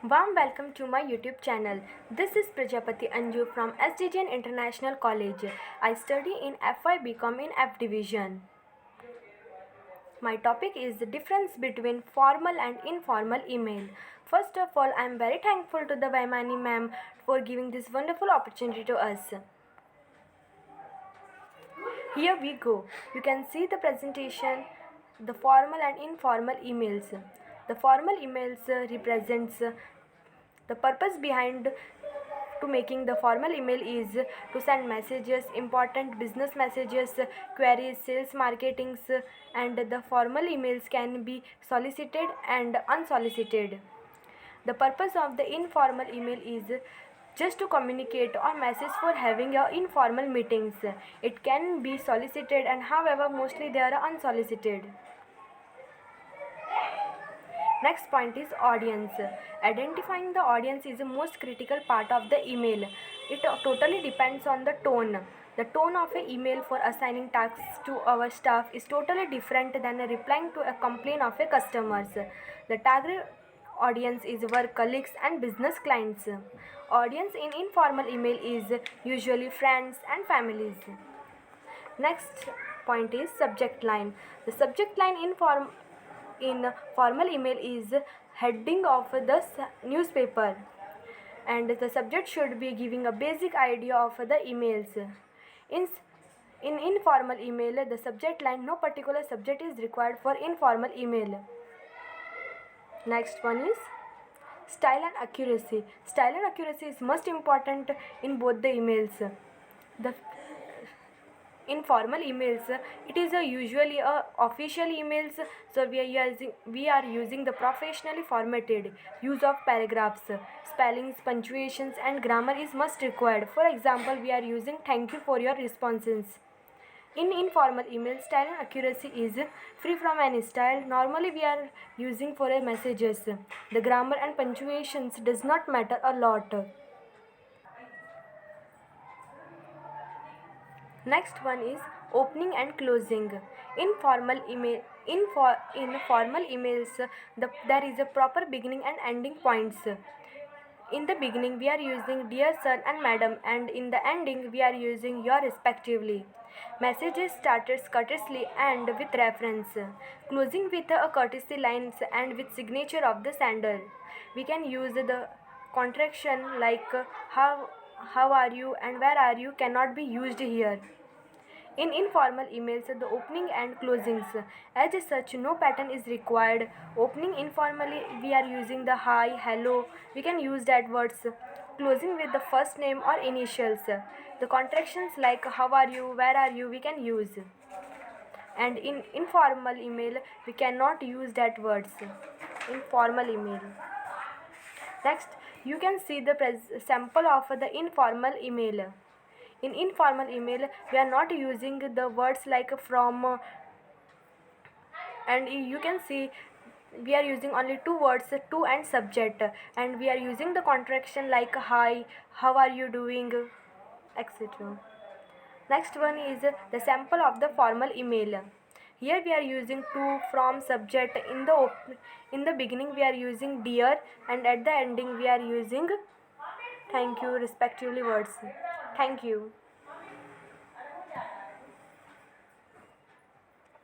Warm welcome to my YouTube channel. This is Prajapati Anju from SDGN International College. I study in FY BCom in F Division. My topic is the difference between formal and informal email. First of all, I am very thankful to the Vaimani ma'am for giving this wonderful opportunity to us. Here we go. You can see the presentation, the formal and informal emails. The formal emails represents the purpose behind to making the formal email is to send messages, important business messages, queries, sales marketings, and the formal emails can be solicited and unsolicited. The purpose of the informal email is just to communicate or message for having a informal meetings. It can be solicited and however mostly they are unsolicited. Next point is audience. Identifying the audience is the most critical part of the email. It totally depends on the tone. The tone of an email for assigning tasks to our staff is totally different than replying to a complaint of a customers. The target audience is work colleagues and business clients. Audience in informal email is usually friends and families. Next point is subject line. The subject line in formal email is heading of the newspaper, and the subject should be giving a basic idea of the emails. In informal email, the subject line, no particular subject is required for informal email. Next one is style and accuracy. Style and accuracy is most important in both the emails. The in formal emails, it is usually official emails, so we are using the professionally formatted use of paragraphs, spellings, punctuations and grammar is must required. For example, we are using thank you for your responses. In informal email, style and accuracy is free from any style. Normally we are using for a messages. The grammar and punctuations does not matter a lot. Next one is opening and closing. In formal formal emails, there is a proper beginning and ending points. In the beginning we are using dear sir and madam, and in the ending we are using your respectively. Messages started courteously and with reference, closing with a courtesy lines and with signature of the sender. We can use the contraction like how are you and where are you cannot be used here. In informal emails, the opening and closings, as such, no pattern is required. Opening informally, we are using the hi, hello, we can use that words. Closing with the first name or initials. The contractions like how are you, where are you, we can use. And in informal email, we cannot use that words. In formal email. Next, you can see the sample of the informal email. In informal email, we are not using the words like from, and you can see we are using only two words, to and subject, and we are using the contraction like hi, how are you doing, etc. Next one is the sample of the formal email. Here we are using to, from, subject. In the beginning we are using dear, and at the ending we are using thank you respectively words. Thank you.